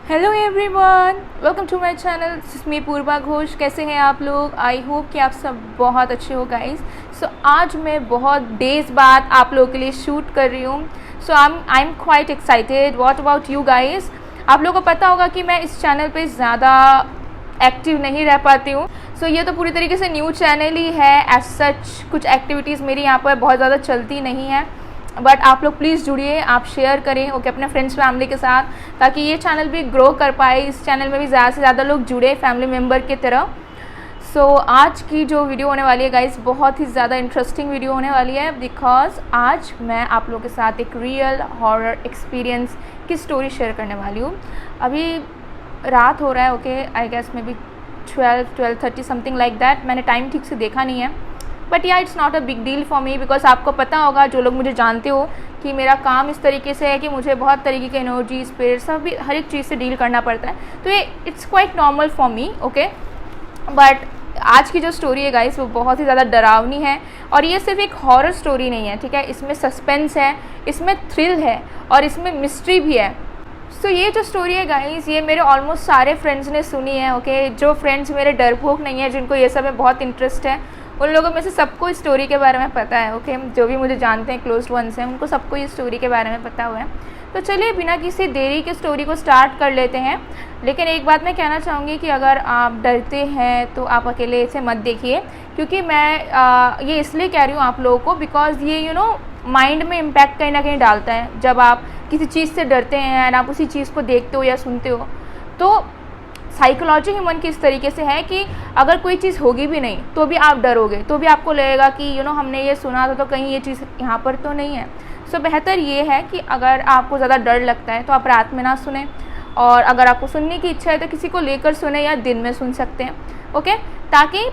Hello everyone, welcome to my channel. This me Purva Ghosh. कैसे हैं आप लोग? आई होप कि आप सब बहुत अच्छे हो गाइस। सो आज मैं बहुत डेज़ बाद आप लोगों के लिए शूट कर रही हूँ। So I am quite excited. What about you guys? आप लोगों को पता होगा कि मैं इस चैनल पे ज़्यादा एक्टिव नहीं रह पाती हूँ। सो ये तो पूरी तरीके से न्यू चैनल ही है। एज सच कुछ एक्टिविटीज़ मेरी यहाँ पर बहुत ज़्यादा चलती नहीं है, बट आप लोग प्लीज़ जुड़िए, आप शेयर करें ओके अपने फ्रेंड्स फैमिली के साथ, ताकि ये चैनल भी ग्रो कर पाए, इस चैनल में भी ज़्यादा से ज़्यादा लोग जुड़े फैमिली मेम्बर की तरह। सो आज की जो वीडियो होने वाली है गाइस, बहुत ही ज़्यादा इंटरेस्टिंग वीडियो होने वाली है, बिकॉज आज मैं आप लोगों के साथ एक रियल हॉरर एक्सपीरियंस की स्टोरी शेयर करने वाली हूँ। अभी रात हो रहा है okay, I guess maybe 12:30 something like that. मैंने टाइम ठीक से देखा नहीं है, but yeah it's not a big deal for me, because आपको पता होगा, जो लोग मुझे जानते हो, कि मेरा काम इस तरीके से है कि मुझे बहुत तरीके के एनर्जी, स्पिरिट, सब भी हर एक चीज़ से डील करना पड़ता है। तो ये it's quite normal for me okay. But आज की जो स्टोरी है गाइस, वो बहुत ही ज़्यादा डरावनी है, और ये सिर्फ एक हॉरर स्टोरी नहीं है, ठीक है। इसमें सस्पेंस है, इसमें थ्रिल है, और इसमें मिस्ट्री भी है। सो ये जो स्टोरी है गाइस, ये मेरे ऑलमोस्ट सारे फ्रेंड्स ने सुनी है ओके। जो फ्रेंड्स मेरे डरपोक नहीं है, जिनको ये सब में बहुत इंटरेस्ट है, उन लोगों में से सबको इस स्टोरी के बारे में पता है ओके। जो भी मुझे जानते हैं, क्लोज्ड वंस हैं, उनको सबको इस स्टोरी के बारे में पता हुआ है। तो चलिए बिना किसी देरी के स्टोरी को स्टार्ट कर लेते हैं। लेकिन एक बात मैं कहना चाहूँगी कि अगर आप डरते हैं तो आप अकेले इसे मत देखिए, क्योंकि मैं ये इसलिए कह रही हूँ आप लोगों को, बिकॉज ये माइंड में इम्पैक्ट कहीं ना कहीं डालता है। जब आप किसी चीज़ से डरते हैं एंड आप उसी चीज़ को देखते हो या सुनते हो, तो साइकोलॉजी ह्यूमन की इस तरीके से है कि अगर कोई चीज़ होगी भी नहीं तो भी आप डरोगे, तो भी आपको लगेगा कि हमने ये सुना था, तो कहीं ये चीज़ यहाँ पर तो नहीं है। सो बेहतर ये है कि अगर आपको ज़्यादा डर लगता है तो आप रात में ना सुने, और अगर आपको सुनने की इच्छा है तो किसी को लेकर सुने, या दिन में सुन सकते हैं ओके, ताकि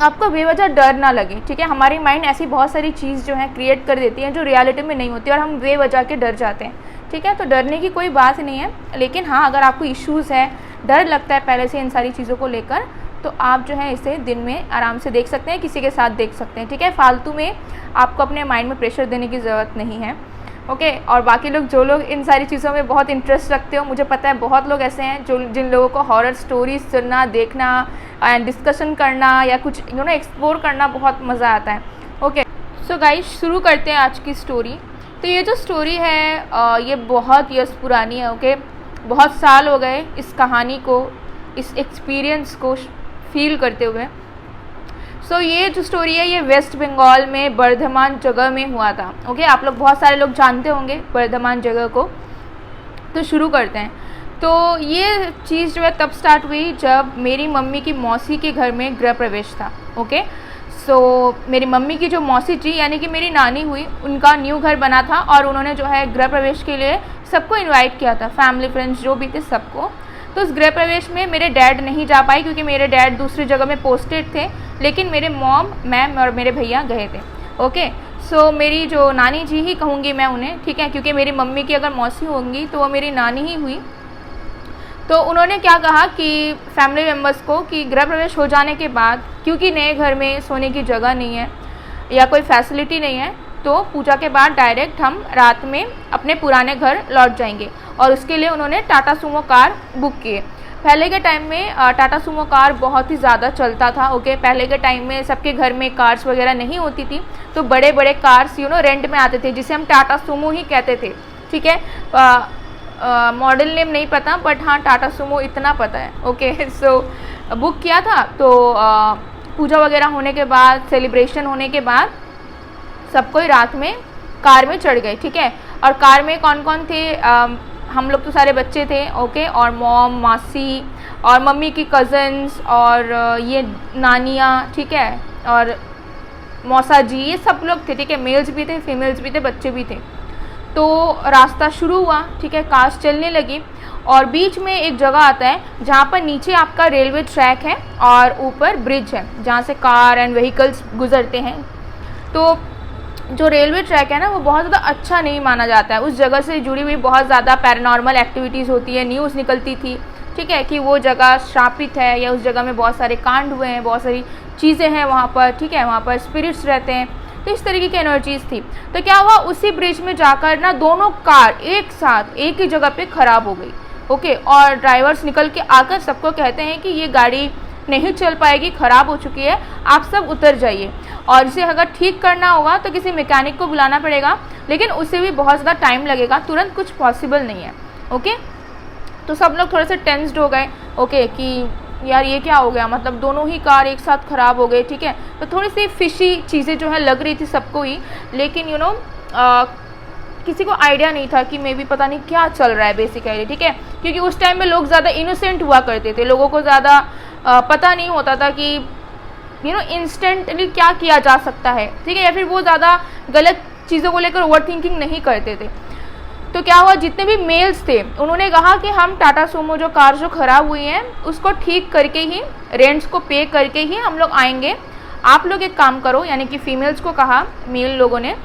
आपको बेवजह डर ना लगे, ठीक है। हमारी माइंड ऐसी बहुत सारी चीज़ जो है क्रिएट कर देती है जो रियलिटी में नहीं होती, और हम बेवजह के डर जाते हैं, ठीक है। तो डरने की कोई बात नहीं है, लेकिन हाँ, अगर आपको इश्यूज़ है, डर लगता है पहले से इन सारी चीज़ों को लेकर, तो आप जो है इसे दिन में आराम से देख सकते हैं, किसी के साथ देख सकते हैं, ठीक है। फालतू में आपको अपने माइंड में प्रेशर देने की ज़रूरत नहीं है ओके। और बाकी लोग, जो लोग इन सारी चीज़ों में बहुत इंटरेस्ट रखते हो, मुझे पता है बहुत लोग ऐसे हैं जिन लोगों को हॉरर स्टोरीज सुनना, देखना एंड डिस्कशन करना, या कुछ एक्सप्लोर करना बहुत मज़ा आता है ओके। सो गाइस, शुरू करते हैं आज की स्टोरी। तो ये जो स्टोरी है ये बहुत ईयर्स पुरानी है ओके। बहुत साल हो गए इस कहानी को, इस एक्सपीरियंस को फील करते हुए। सो ये जो स्टोरी है, ये वेस्ट बंगाल में बर्धमान जगह में हुआ था ओके। आप लोग, बहुत सारे लोग जानते होंगे बर्धमान जगह को। तो शुरू करते हैं। तो ये चीज़ जो है तब स्टार्ट हुई जब मेरी मम्मी की मौसी के घर में गृह प्रवेश था ओके। सो मेरी मम्मी की जो मौसी थी, यानी कि मेरी नानी हुई, उनका न्यू घर बना था, और उन्होंने जो है गृह प्रवेश के लिए सबको इनवाइट किया था, फैमिली फ्रेंड्स जो भी थे सबको। तो उस गृह प्रवेश में मेरे डैड नहीं जा पाए, क्योंकि मेरे डैड दूसरी जगह में पोस्टेड थे, लेकिन मेरे मॉम, मैम और मेरे भैया गए थे ओके। सो मेरी जो नानी जी ही कहूँगी मैं उन्हें, ठीक है, क्योंकि मेरी मम्मी की अगर मौसी होंगी तो वो मेरी नानी ही हुई। तो उन्होंने क्या कहा कि फैमिली मेम्बर्स को, कि गृह प्रवेश हो जाने के बाद, क्योंकि नए घर में सोने की जगह नहीं है या कोई फैसिलिटी नहीं है, तो पूजा के बाद डायरेक्ट हम रात में अपने पुराने घर लौट जाएंगे, और उसके लिए उन्होंने टाटा सुमो कार बुक किए। पहले के टाइम में टाटा सुमो कार बहुत ही ज़्यादा चलता था ओके। पहले के टाइम में सबके घर में कार्स वगैरह नहीं होती थी, तो बड़े बड़े कार्स रेंट में आते थे, जिसे हम टाटा सुमो ही कहते थे, ठीक है। मॉडल नेम नहीं पता, बट हाँ टाटा सुमो इतना पता है ओके। सो बुक किया था। तो पूजा वगैरह होने के बाद, सेलिब्रेशन होने के बाद, सब कोई रात में कार में चढ़ गए, ठीक है। और कार में कौन कौन थे? हम लोग तो सारे बच्चे थे ओके, और मॉम, मासी और मम्मी की कज़न्स, और ये नानियाँ, ठीक है, और मौसा जी, ये सब लोग थे, ठीक है। मेल्स भी थे, फीमेल्स भी थे, बच्चे भी थे। तो रास्ता शुरू हुआ, ठीक है, कार चलने लगी, और बीच में एक जगह आता है जहाँ पर नीचे आपका रेलवे ट्रैक है और ऊपर ब्रिज है, जहाँ से कार एंड व्हीकल्स गुजरते हैं। तो जो रेलवे ट्रैक है ना, वो बहुत ज़्यादा अच्छा नहीं माना जाता है। उस जगह से जुड़ी हुई बहुत ज़्यादा पैरानॉर्मल एक्टिविटीज़ होती है, न्यूज़ निकलती थी, ठीक है, कि वो जगह श्रापित है, या उस जगह में बहुत सारे कांड हुए हैं, बहुत सारी चीज़ें हैं वहाँ पर, ठीक है, वहाँ पर स्पिरिट्स रहते हैं। तो इस तरीके की एनर्जीज थी। तो क्या हुआ, उसी ब्रिज में जाकर ना दोनों कार एक साथ एक ही जगह पे ख़राब हो गई ओके। और ड्राइवर्स निकल के आकर सबको कहते हैं कि ये गाड़ी नहीं चल पाएगी, ख़राब हो चुकी है, आप सब उतर जाइए, और इसे अगर ठीक करना होगा तो किसी मैकेनिक को बुलाना पड़ेगा, लेकिन उससे भी बहुत ज़्यादा टाइम लगेगा, तुरंत कुछ पॉसिबल नहीं है। ओके, तो सब लोग थोड़े से टेंस्ड हो गए, ओके, कि यार ये क्या हो गया, मतलब दोनों ही कार एक साथ ख़राब हो गए, ठीक है। तो थोड़ी सी फिशी चीज़ें जो है लग रही थी सबको ही, लेकिन यू नो किसी को आइडिया नहीं था कि मे बी पता नहीं क्या चल रहा है बेसिकली, ठीक है, क्योंकि उस टाइम में लोग ज़्यादा इनोसेंट हुआ करते थे, लोगों को ज़्यादा पता नहीं होता था कि यू नो इंस्टेंटली क्या किया जा सकता है, ठीक है, या फिर वो ज़्यादा गलत चीज़ों को लेकर ओवर थिंकिंग नहीं करते थे। तो क्या हुआ, जितने भी मेल्स थे उन्होंने कहा कि हम टाटा सूमो जो कार जो ख़राब हुई हैं उसको ठीक करके ही, रेंट्स को पे करके ही हम लोग आएंगे, आप लोग एक काम करो, यानी कि फीमेल्स को कहा, मेल लोगों ने,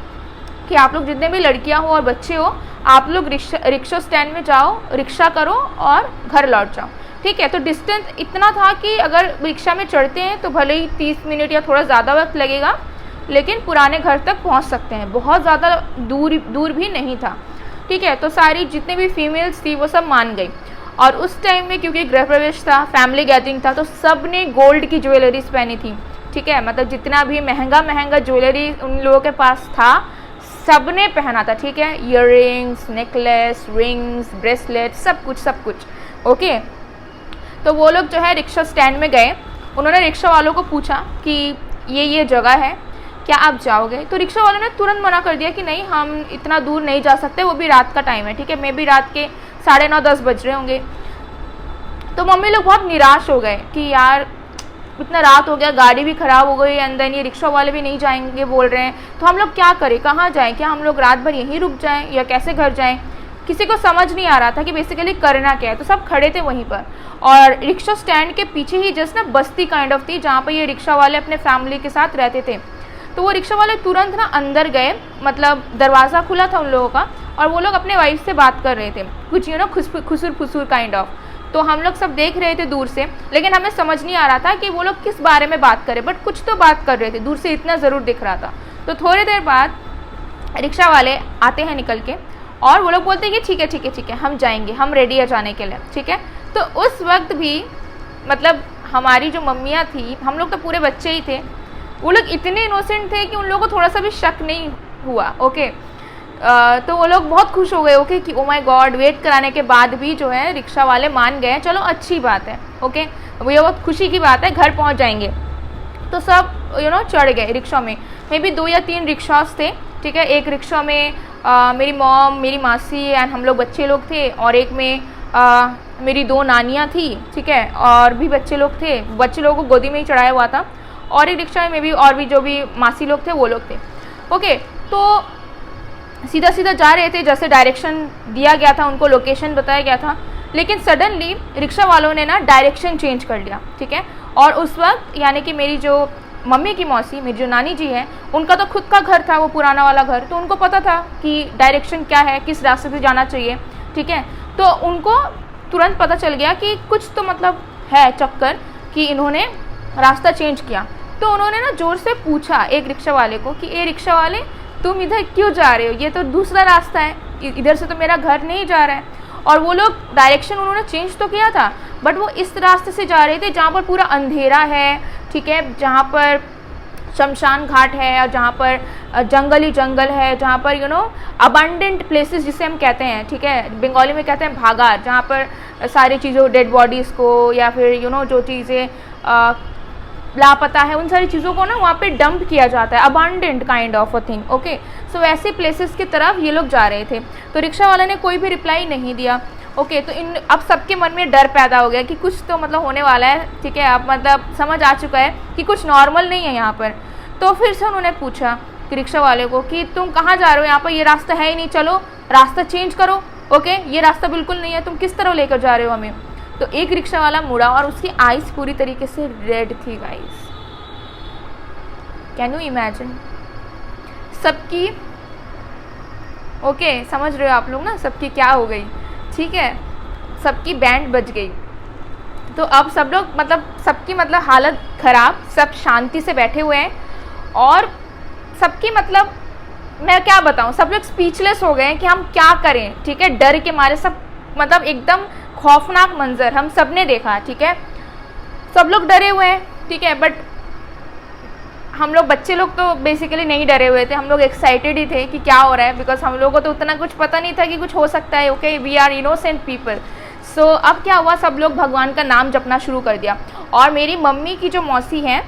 कि आप लोग जितने भी लड़कियां हो और बच्चे हो, आप लोग रिक्शा स्टैंड में जाओ, रिक्शा करो और घर लौट जाओ, ठीक है। तो डिस्टेंस इतना था कि अगर रिक्शा में चढ़ते हैं तो भले ही 30 मिनट या थोड़ा ज़्यादा वक्त लगेगा, लेकिन पुराने घर तक पहुंच सकते हैं, बहुत ज़्यादा दूर भी नहीं था, ठीक है। तो सारी जितने भी फीमेल्स थी वो सब मान गई, और उस टाइम में क्योंकि गृह प्रवेश था, फैमिली गैदरिंग था, तो सब ने गोल्ड की ज्वेलरीज पहनी थी, ठीक है, मतलब जितना भी महंगा ज्वेलरी उन लोगों के पास था सब ने पहना था, ठीक है, ईयररिंग्स, नेकलेस, रिंग्स, ब्रेसलेट, सब कुछ, ओके। तो वो लोग जो है रिक्शा स्टैंड में गए, उन्होंने रिक्शा वालों को पूछा कि ये जगह है, क्या आप जाओगे? तो रिक्शा वालों ने तुरंत मना कर दिया कि नहीं, हम इतना दूर नहीं जा सकते, वो भी रात का टाइम है, ठीक है, मे भी रात के 9:30-10 बज रहे होंगे। तो मम्मी लोग बहुत निराश हो गए कि यार इतना रात हो गया, गाड़ी भी ख़राब हो गई, अंदर ये रिक्शा वाले भी नहीं जाएंगे बोल रहे हैं, तो हम लोग क्या करें, कहाँ जाएं, क्या हम लोग रात भर यहीं रुक जाएं या कैसे घर जाएं? किसी को समझ नहीं आ रहा था कि बेसिकली करना क्या है। तो सब खड़े थे वहीं पर, और रिक्शा स्टैंड के पीछे ही जस्ट ना बस्ती काइंड ऑफ थी जहाँ पर ये रिक्शा वाले अपने फैमिली के साथ रहते थे। तो वो रिक्शा वाले तुरंत ना अंदर गए, मतलब दरवाज़ा खुला था उन लोगों का, और वो लोग अपने वाइफ से बात कर रहे थे, कुछ यू नो खुसुर फुसूर काइंड ऑफ। तो हम लोग सब देख रहे थे दूर से, लेकिन हमें समझ नहीं आ रहा था कि वो लोग किस बारे में बात करें, बट कुछ तो बात कर रहे थे, दूर से इतना ज़रूर दिख रहा था। तो थोड़ी देर बाद रिक्शा वाले आते हैं निकल के, और वो लोग बोलते हैं कि ठीक है हम जाएंगे, हम रेडी है जाने के लिए, ठीक है। तो उस वक्त भी मतलब हमारी जो मम्मियाँ थी, हम लोग तो पूरे बच्चे ही थे, वो लोग इतने इनोसेंट थे कि उन लोगों को थोड़ा सा भी शक नहीं हुआ, ओके। तो वो लोग बहुत खुश हो गए, ओके, कि ओ माय गॉड, वेट कराने के बाद भी जो है रिक्शा वाले मान गए, चलो अच्छी बात है, ओके, वो ये बहुत खुशी की बात है, घर पहुंच जाएंगे। तो सब यू नो चढ़ गए रिक्शा में, मे बी 2 या 3 रिक्शास थे, ठीक है। एक रिक्शा में मेरी मॉम, मेरी मासी एंड हम लोग बच्चे लोग थे, और एक में मेरी 2 नानियाँ थी, ठीक है, और भी बच्चे लोग थे, बच्चे लोगों को गोदी में ही चढ़ाया हुआ था, और एक रिक्शा में भी और भी जो भी मासी लोग थे वो लोग थे, ओके। तो सीधा जा रहे थे, जैसे डायरेक्शन दिया गया था, उनको लोकेशन बताया गया था, लेकिन सडनली रिक्शा वालों ने ना डायरेक्शन चेंज कर लिया, ठीक है। और उस वक्त यानी कि मेरी जो मम्मी की मौसी, मेरी जो नानी जी है, उनका तो खुद का घर था वो पुराना वाला घर, तो उनको पता था कि डायरेक्शन क्या है, किस रास्ते से जाना चाहिए, ठीक है। तो उनको तुरंत पता चल गया कि कुछ तो मतलब है चक्कर, कि इन्होंने रास्ता चेंज किया। तो उन्होंने ना ज़ोर से पूछा एक रिक्शा वाले को कि ए रिक्शा वाले, तुम इधर क्यों जा रहे हो, ये तो दूसरा रास्ता है, इधर से तो मेरा घर नहीं जा रहा है। और वो लोग डायरेक्शन उन्होंने चेंज तो किया था, बट वो इस रास्ते से जा रहे थे जहाँ पर पूरा अंधेरा है, ठीक है, जहाँ पर शमशान घाट है, और जहाँ पर जंगल ही जंगल है, जहाँ पर यू नो अबंडेंट प्लेसेस जिसे हम कहते हैं, ठीक है, बंगाली में कहते हैं भागार, जहाँ पर सारी चीज़ों, डेड बॉडीज़ को या फिर यू नो जो चीज़ें लापता है, उन सारी चीज़ों को ना वहाँ पे डंप किया जाता है, abundant kind of a thing, okay. So ऐसे प्लेसेस की तरफ ये लोग जा रहे थे। तो रिक्शा वाले ने कोई भी रिप्लाई नहीं दिया, ओके। तो अब सबके मन में डर पैदा हो गया कि कुछ तो मतलब होने वाला है, ठीक है, अब मतलब समझ आ चुका है कि कुछ नॉर्मल नहीं है यहाँ पर। तो फिर से उन्होंने पूछा कि रिक्शा वाले को कि तुम कहाँ जा रहे हो, यहाँ पर ये रास्ता है ही नहीं, चलो रास्ता चेंज करो, ओके, ये रास्ता बिल्कुल नहीं है, तुम किस तरह लेकर जा रहे हो हमें। तो एक रिक्शा वाला मुड़ा और उसकी आईज पूरी तरीके से रेड थी गाइस, कैन यू इमेजिन। सबकी ओके समझ रहे हो आप लोग ना, सबकी क्या हो गई, ठीक है, सबकी बैंड बज गई। तो अब सब लोग मतलब सबकी मतलब हालत ख़राब, सब शांति से बैठे हुए हैं, और सबकी मतलब मैं क्या बताऊं, सब लोग स्पीचलेस हो गए हैं कि हम क्या करें, ठीक है, डर के मारे सब मतलब एकदम खौफनाक मंजर हम सब ने देखा, ठीक है। सब लोग डरे हुए हैं, ठीक है, बट हम लोग बच्चे लोग तो बेसिकली नहीं डरे हुए थे, हम लोग एक्साइटेड ही थे कि क्या हो रहा है, बिकॉज हम लोगों को तो उतना कुछ पता नहीं था कि कुछ हो सकता है। Okay, we are innocent people. So अब क्या हुआ, सब लोग भगवान का नाम जपना शुरू कर दिया। और मेरी मम्मी की जो मौसी हैं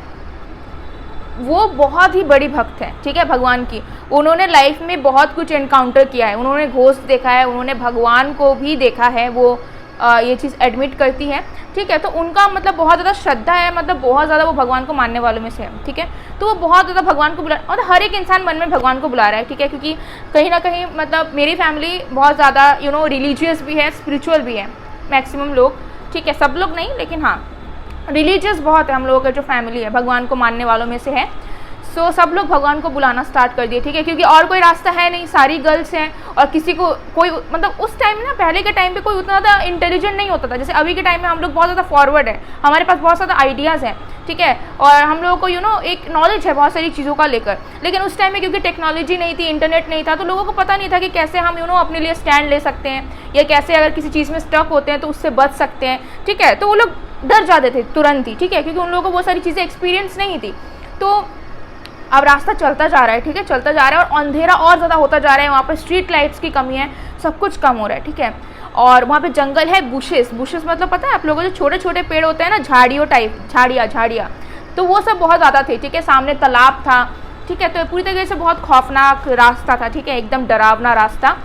वो बहुत ही बड़ी भक्त है, ठीक है, भगवान की। उन्होंने लाइफ में बहुत कुछ एनकाउंटर किया है, उन्होंने घोस्ट देखा है, उन्होंने भगवान को भी देखा है, वो ये चीज़ एडमिट करती है, ठीक है। तो उनका मतलब बहुत ज़्यादा श्रद्धा है, मतलब बहुत ज़्यादा वो भगवान को मानने वालों में से है, ठीक है। तो वो बहुत ज़्यादा भगवान को बुला, और हर एक इंसान मन में भगवान को बुला रहा है, ठीक है, क्योंकि कहीं ना कहीं मतलब मेरी फैमिली बहुत ज़्यादा रिलीजियस भी है, स्पिरिचुअल भी है, मैक्सिमम लोग, ठीक है, सब लोग नहीं, लेकिन हाँ रिलीजियस बहुत है हम लोगों का जो फैमिली है, भगवान को मानने वालों में से है। सो सब लोग भगवान को बुलाना स्टार्ट कर दिए, ठीक है, क्योंकि और कोई रास्ता है नहीं, सारी गर्ल्स हैं और किसी को कोई मतलब उस टाइम ना, पहले के टाइम पे कोई उतना ज़्यादा इंटेलिजेंट नहीं होता था, जैसे अभी के टाइम में हम लोग बहुत ज़्यादा फॉरवर्ड है, हमारे पास बहुत ज़्यादा आइडियाज़ हैं, ठीक है, और हम लोगों को एक नॉलेज है बहुत सारी चीज़ों का लेकर। लेकिन उस टाइम में क्योंकि टेक्नोलॉजी नहीं थी, इंटरनेट नहीं था, तो लोगों को पता नहीं था कि कैसे हम अपने लिए स्टैंड ले सकते हैं, या कैसे अगर किसी चीज़ में स्टक होते हैं तो उससे बच सकते हैं, ठीक है। तो वो लोग डर जाते थे तुरंत ही, ठीक है, क्योंकि उन लोगों को वो सारी चीज़ें एक्सपीरियंस नहीं थी। तो अब रास्ता चलता जा रहा है, ठीक है, चलता जा रहा है, और अंधेरा और ज़्यादा होता जा रहा है, वहाँ पर स्ट्रीट लाइट्स की कमी है, सब कुछ कम हो रहा है, ठीक है। और वहाँ पे जंगल है, बुशेस मतलब पता है आप लोगों को, जो छोटे छोटे पेड़ होते हैं ना, झाड़ियों टाइप, झाड़ियाँ, तो वो सब बहुत ज़्यादा थे, ठीक है। सामने तालाब था, ठीक है। तो पूरी तरीके से बहुत खौफनाक रास्ता था, ठीक है, एकदम डरावना रास्ता,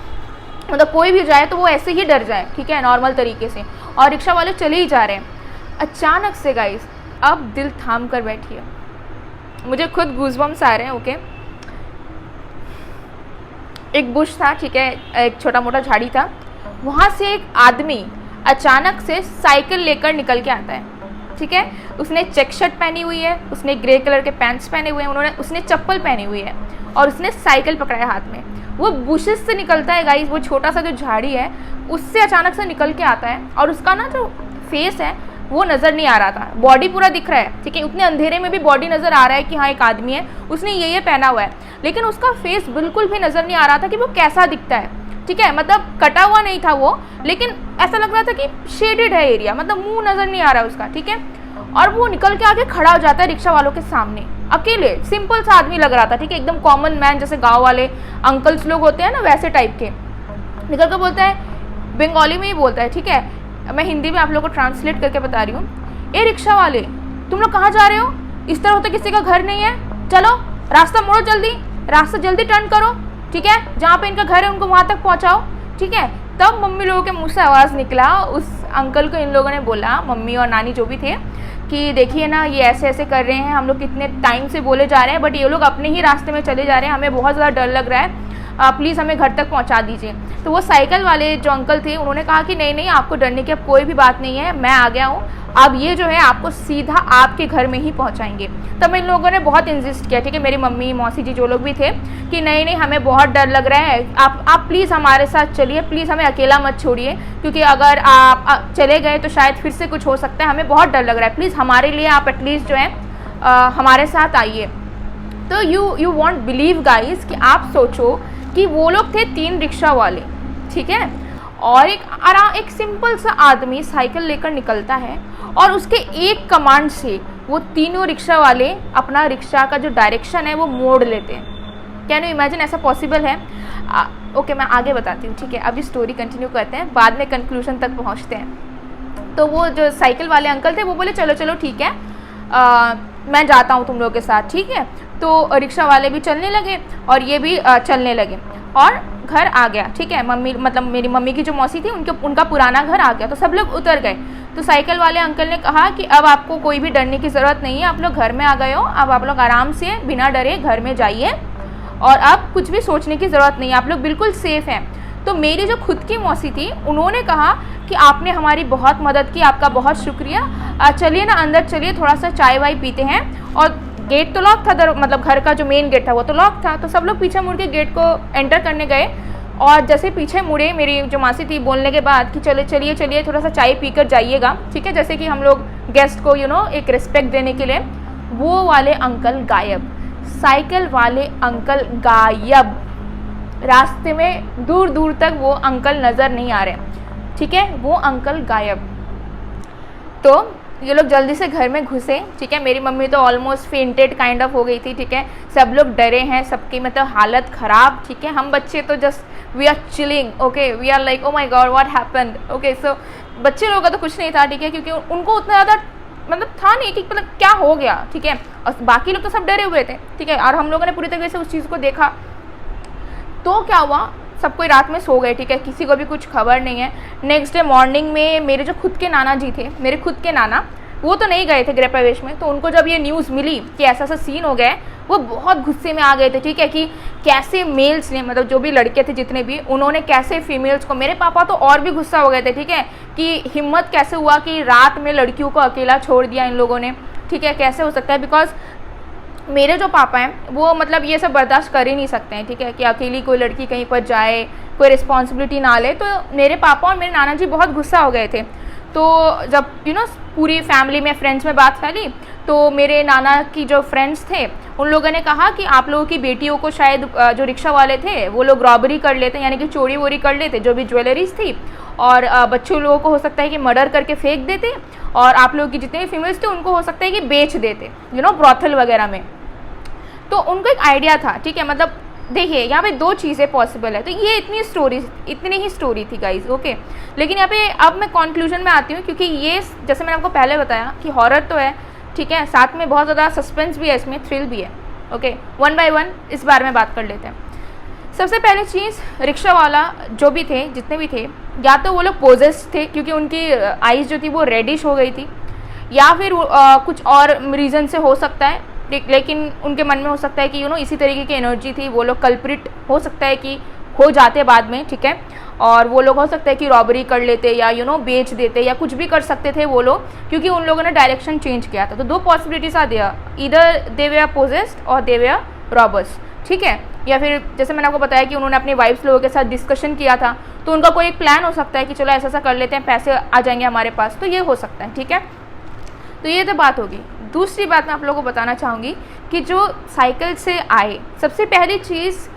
मतलब कोई भी जाए तो वो ऐसे ही डर जाए, ठीक है, नॉर्मल तरीके से। और रिक्शा वाले चले ही जा रहे हैं। अचानक से गाइस, अब दिल थाम कर बैठिए, मुझे खुद गूज़बम्स आ रहे हैं। ओके, एक बुश था, ठीक है, एक छोटा मोटा झाड़ी था, वहाँ से एक आदमी अचानक से साइकिल लेकर निकल के आता है, ठीक है। उसने चेक शर्ट पहनी हुई है, उसने ग्रे कलर के पैंट्स पहने हुए हैं, उसने चप्पल पहनी हुई है, और उसने साइकिल पकड़ा है हाथ में। वो बुशेस से निकलता है गाइस, वो छोटा सा जो झाड़ी है उससे अचानक से निकल के आता है, और उसका ना जो फेस है वो नज़र नहीं आ रहा था, बॉडी पूरा दिख रहा है, ठीक है, उतने अंधेरे में भी बॉडी नज़र आ रहा है कि हाँ एक आदमी है, उसने ये पहना हुआ है, लेकिन उसका फेस बिल्कुल भी नज़र नहीं आ रहा था कि वो कैसा दिखता है, ठीक है। मतलब कटा हुआ नहीं था वो, लेकिन ऐसा लग रहा था कि शेडेड है एरिया, मतलब मुंह नज़र नहीं आ रहा है उसका, ठीक है। और वो निकल के आके खड़ा हो जाता है रिक्शा वालों के सामने, अकेले, सिंपल सा आदमी लग रहा था, ठीक है, एकदम कॉमन मैन, जैसे गाँव वाले अंकल्स लोग होते हैं ना, वैसे टाइप के। निकल कर बोलता है, बंगाली में ही बोलता है, ठीक है, मैं हिंदी में आप लोगों को ट्रांसलेट करके बता रही हूँ। ए रिक्शा वाले, तुम लोग कहाँ जा रहे हो? इस तरह तो किसी का घर नहीं है, चलो रास्ता मोड़ो, रास्ता जल्दी टर्न करो, ठीक है, जहाँ पे इनका घर है उनको वहाँ तक पहुँचाओ, ठीक है। तब मम्मी लोगों के मुँह से आवाज़ निकला, उस अंकल को इन लोगों ने बोला, मम्मी और नानी जो भी थे, कि देखिए ना, ये ऐसे ऐसे कर रहे हैं, हम लोग कितने टाइम से बोले जा रहे हैं, बट ये लोग अपने ही रास्ते में चले जा रहे हैं, हमें बहुत ज़्यादा डर लग रहा है, प्लीज़ हमें घर तक पहुंचा दीजिए। तो वो साइकिल वाले जो अंकल थे उन्होंने कहा कि नहीं आपको डरने की अब कोई भी बात नहीं है, मैं आ गया हूँ, अब ये जो है आपको सीधा आपके घर में ही पहुंचाएंगे। तब इन लोगों ने बहुत इंसिस्ट किया, ठीक है, मेरी मम्मी मौसी जी जो लोग भी थे, कि नहीं हमें बहुत डर लग रहा है, आप प्लीज़ हमारे साथ चलिए, प्लीज़ हमें अकेला मत छोड़िए, क्योंकि अगर आप चले गए तो शायद फिर से कुछ हो सकता है, हमें बहुत डर लग रहा है, प्लीज़ हमारे लिए आप एटलीस्ट जो है हमारे साथ आइए। तो यू वॉन्ट बिलीव गाइज कि आप सोचो कि वो लोग थे 3 रिक्शा वाले, ठीक है, और एक सिंपल सा आदमी साइकिल लेकर निकलता है, और उसके एक कमांड से वो तीनों रिक्शा वाले अपना रिक्शा का जो डायरेक्शन है वो मोड़ लेते हैं। कैन यू इमेजिन, ऐसा पॉसिबल है? ओके, मैं आगे बताती हूँ, ठीक है, अभी स्टोरी कंटिन्यू करते हैं, बाद में कंक्लूजन तक पहुँचते हैं। तो वो जो साइकिल वाले अंकल थे वो बोले चलो ठीक है, मैं जाता हूँ तुम लोगों के साथ, ठीक है। तो रिक्शा वाले भी चलने लगे और ये भी चलने लगे, और घर आ गया, ठीक है। मम्मी मतलब मेरी मम्मी की जो मौसी थी उनका पुराना घर आ गया, तो सब लोग उतर गए। तो साइकिल वाले अंकल ने कहा कि अब आपको कोई भी डरने की ज़रूरत नहीं है, आप लोग घर में आ गए हो, अब आप लोग आराम से बिना डरे घर में जाइए, और अब कुछ भी सोचने की ज़रूरत नहीं है, आप लोग बिल्कुल सेफ़ हैं। तो मेरी जो खुद की मौसी थी उन्होंने कहा कि आपने हमारी बहुत मदद की, आपका बहुत शुक्रिया, चलिए ना अंदर चलिए, थोड़ा सा चाय वाय पीते हैं। और गेट तो लॉक था, मतलब घर का जो मेन गेट था वो तो लॉक था, तो सब लोग पीछे मुड़ के गेट को एंटर करने गए, और जैसे पीछे मुड़े मेरी जो मासी थी बोलने के बाद कि चलिए थोड़ा सा चाय पीकर जाइएगा, ठीक है, जैसे कि हम लोग गेस्ट को एक रिस्पेक्ट देने के लिए, वो वाले अंकल गायब, साइकिल वाले अंकल गायब, रास्ते में दूर दूर तक वो अंकल नज़र नहीं आ रहे। ठीक है, वो अंकल गायब। तो ये लोग जल्दी से घर में घुसे, ठीक है। मेरी मम्मी तो ऑलमोस्ट फेंटेड काइंड ऑफ हो गई थी, ठीक है। सब लोग डरे हैं, सबकी मतलब हालत ख़राब, ठीक है। हम बच्चे तो just we are chilling, okay, we are like oh my god what happened, okay. So बच्चे लोगों का तो कुछ नहीं था, ठीक है, क्योंकि उनको उतना ज़्यादा मतलब था नहीं कि मतलब क्या हो गया, ठीक है। और बाकी लोग तो सब डरे हुए थे, ठीक है। और हम लोगों ने पूरी तरीके से उस चीज़ को देखा। तो क्या हुआ, सब कोई रात में सो गए, ठीक है, किसी को भी कुछ खबर नहीं है। नेक्स्ट डे मॉर्निंग में मेरे जो खुद के नाना जी थे, मेरे खुद के नाना, वो तो नहीं गए थे गृह प्रवेश में। तो उनको जब ये न्यूज़ मिली कि ऐसा ऐसा सीन हो गया है, वो बहुत गुस्से में आ गए थे, ठीक है, कि कैसे मेल्स ने, मतलब जो भी लड़के थे जितने भी, उन्होंने कैसे फीमेल्स को, मेरे पापा तो और भी गुस्सा हो गए थे, ठीक है, कि हिम्मत कैसे हुआ कि रात में लड़कियों को अकेला छोड़ दिया इन लोगों ने, ठीक है, कैसे हो सकता है। बिकॉज मेरे जो पापा हैं वो मतलब ये सब बर्दाश्त कर ही नहीं सकते हैं, ठीक है, कि अकेली कोई लड़की कहीं पर जाए, कोई रिस्पॉन्सिबिलिटी ना ले। तो मेरे पापा और मेरे नाना जी बहुत गुस्सा हो गए थे। तो जब पूरी फैमिली में, फ्रेंड्स में बात फैली, तो मेरे नाना की जो फ्रेंड्स थे उन लोगों ने कहा कि आप लोगों की बेटियों को शायद जो रिक्शा वाले थे वो लोग रॉबरी कर लेते, यानी कि चोरी वोरी कर लेते जो भी ज्वेलरीज थी, और बच्चों लोगों को हो सकता है कि मर्डर करके फेंक देते, और आप लोगों की जितने भी फीमेल्स थे उनको हो सकता है कि बेच देते ब्रॉथल वगैरह में। तो उनको एक आइडिया था, ठीक है। मतलब देखिए यहाँ पे दो चीज़ें पॉसिबल है। तो ये इतनी ही स्टोरी थी गाइज, ओके। लेकिन यहाँ पे अब मैं कंक्लूजन में आती हूँ, क्योंकि ये जैसे मैंने आपको पहले बताया कि हॉरर तो है, ठीक है, साथ में बहुत ज़्यादा सस्पेंस भी है, इसमें थ्रिल भी है, ओके। वन बाय वन इस बारे में बात कर लेते हैं। सबसे पहली चीज़, रिक्शा वाला जो भी थे, जितने भी थे, या तो वो लोग पोजेस्ड थे क्योंकि उनकी आइज़ जो थी वो रेडिश हो गई थी, या फिर कुछ और रीज़न से हो सकता है, लेकिन उनके मन में हो सकता है कि इसी तरीके की एनर्जी थी, वो लोग कल्प्रिट हो सकता है कि हो जाते बाद में, ठीक है। और वो लोग हो सकता है कि रॉबरी कर लेते या बेच देते या कुछ भी कर सकते थे वो लोग, क्योंकि उन लोगों ने डायरेक्शन चेंज किया था। तो दो पॉसिबिलिटीज आ दिया, इधर दे वे आर पोजेस्ड और दे वे आर रॉबर्स, ठीक है। या फिर जैसे मैंने आपको बताया कि उन्होंने अपनी वाइफ्स लोगों के साथ डिस्कशन किया था, तो उनका कोई एक प्लान हो सकता है कि चलो ऐसा ऐसा कर लेते हैं, पैसे आ जाएंगे हमारे पास, तो ये हो सकता है, ठीक है। तो ये तो बात होगी। दूसरी बात मैं आप लोगों को बताना चाहूँगी कि जो साइकिल से आए, सबसे पहली चीज़,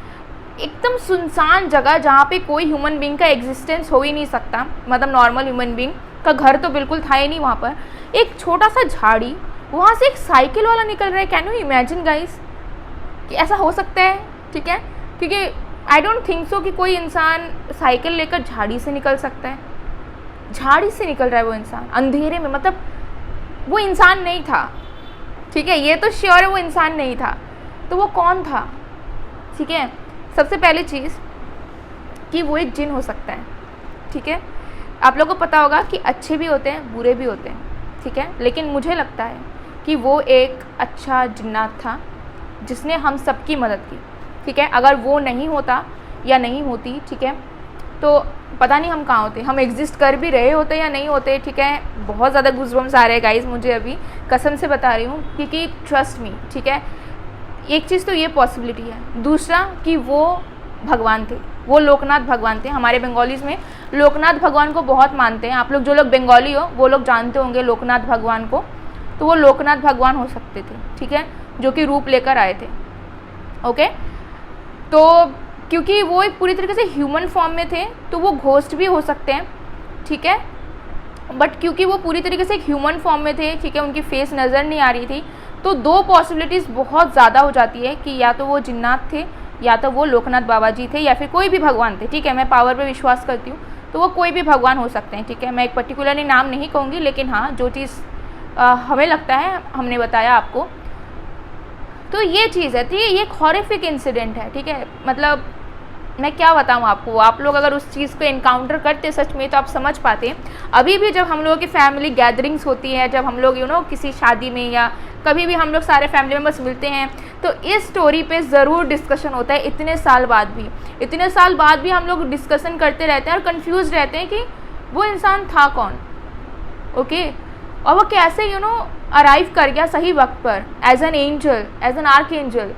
एकदम सुनसान जगह जहाँ पे कोई ह्यूमन बीइंग का एग्जिस्टेंस हो ही नहीं सकता, मतलब नॉर्मल ह्यूमन बीइंग का घर तो बिल्कुल था ही नहीं वहाँ पर। एक छोटा सा झाड़ी, वहाँ से एक साइकिल वाला निकल रहा है। कैन यू इमेजिन गाइस कि ऐसा हो सकता है, ठीक है। क्योंकि आई डोंट थिंक सो कि कोई इंसान साइकिल लेकर झाड़ी से निकल सकता है। झाड़ी से निकल रहा है वो इंसान अंधेरे में, मतलब वो इंसान नहीं था, ठीक है, ये तो श्योर है वो इंसान नहीं था। तो वो कौन था, ठीक है। सबसे पहली चीज़ कि वो एक जिन हो सकता है, ठीक है। आप लोगों को पता होगा कि अच्छे भी होते हैं, बुरे भी होते हैं, ठीक है। लेकिन मुझे लगता है कि वो एक अच्छा जिन्नात था जिसने हम सबकी मदद की, ठीक है। अगर वो नहीं होता या नहीं होती, ठीक है, तो पता नहीं हम कहाँ होते, हम एग्जिस्ट कर भी रहे होते या नहीं होते, ठीक है। बहुत ज़्यादा गूज़बम्स आ रहे हैं गाइस मुझे अभी, कसम से बता रही हूँ, क्योंकि ट्रस्ट मी, ठीक है। एक चीज़ तो ये पॉसिबिलिटी है। दूसरा कि वो भगवान थे, वो लोकनाथ भगवान थे। हमारे बंगालीज़ में लोकनाथ भगवान को बहुत मानते हैं। आप लोग जो लोग बंगाली हो वो लोग जानते होंगे लोकनाथ भगवान को। तो वो लोकनाथ भगवान हो सकते थे, ठीक है, जो कि रूप लेकर आए थे, ओके। तो क्योंकि वो एक पूरी तरीके से ह्यूमन फॉर्म में थे, तो वो घोस्ट भी हो सकते हैं, ठीक है। बट क्योंकि वो पूरी तरीके से एक ह्यूमन फॉर्म में थे, ठीक है, उनकी फेस नज़र नहीं आ रही थी, तो दो पॉसिबिलिटीज़ बहुत ज़्यादा हो जाती है कि या तो वो जिन्नात थे, या तो वो लोकनाथ बाबा जी थे, या फिर कोई भी भगवान थे, ठीक है। मैं पावर पे विश्वास करती हूँ, तो वो कोई भी भगवान हो सकते हैं, ठीक है। मैं एक पर्टिकुलरली नाम नहीं कहूँगी, लेकिन हाँ, जो चीज़ हमें लगता है हमने बताया आपको। तो ये चीज़ है, ठीक है, ये एक हॉरिफिक इंसिडेंट है, ठीक है। मतलब मैं क्या बताऊँ आपको, आप लोग अगर उस चीज़ को इनकाउंटर करते सच में तो आप समझ पाते। अभी भी जब हम लोगों की फैमिली गैदरिंग्स होती है, जब हम लोग किसी शादी में या कभी भी हम लोग सारे फैमिली मेम्बर्स मिलते हैं, तो इस स्टोरी पे ज़रूर डिस्कशन होता है। इतने साल बाद भी हम लोग डिस्कशन करते रहते हैं और कंफ्यूज रहते हैं कि वो इंसान था कौन, ओके। और वो कैसे अराइव कर गया सही वक्त पर as an angel, as an archangel.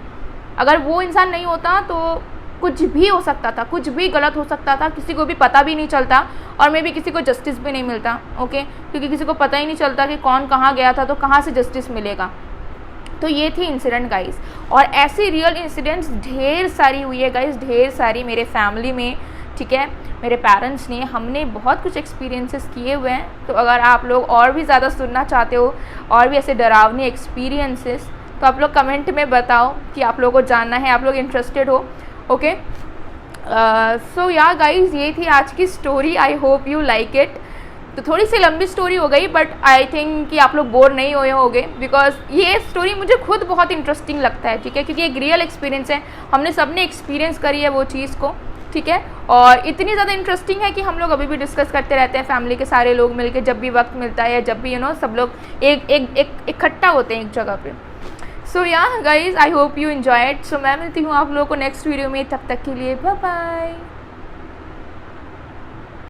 अगर वो इंसान नहीं होता तो कुछ भी हो सकता था, कुछ भी गलत हो सकता था, किसी को भी पता भी नहीं चलता, और मे भी किसी को जस्टिस भी नहीं मिलता, ओके। क्योंकि किसी को पता ही नहीं चलता कि कौन कहाँ गया था, तो कहाँ से जस्टिस मिलेगा। तो ये थी इंसिडेंट गाइस। और ऐसी रियल इंसिडेंट्स ढेर सारी हुई है गाइस, ढेर सारी मेरे फैमिली में, ठीक है। मेरे पेरेंट्स ने, हमने बहुत कुछ एक्सपीरियंसेस किए हुए हैं। तो अगर आप लोग और भी ज़्यादा सुनना चाहते हो और भी ऐसे डरावने एक्सपीरियंसेस, तो आप लोग कमेंट में बताओ कि आप लोगों को जानना है, आप लोग इंटरेस्टेड हो। ओके, सो या गाइज, ये थी आज की story. I hope you like it. तो थोड़ी सी लंबी स्टोरी हो गई, बट आई थिंक कि आप लोग बोर नहीं हुए होंगे, बिकॉज ये स्टोरी मुझे खुद बहुत इंटरेस्टिंग लगता है, ठीक है, क्योंकि एक रियल एक्सपीरियंस है, हमने सबने एक्सपीरियंस करी है वो चीज़ को, ठीक है। और इतनी ज़्यादा इंटरेस्टिंग है कि हम लोग अभी भी डिस्कस करते रहते हैं, फैमिली के सारे लोग मिलकर, जब भी वक्त मिलता है, जब भी सब लोग इकट्ठा होते हैं एक जगह पे। So yeah guys, I hope you enjoy it. So मैं मिलती हूँ आप लोगों को नेक्स्ट वीडियो में, तब तक के लिए बाय बाय।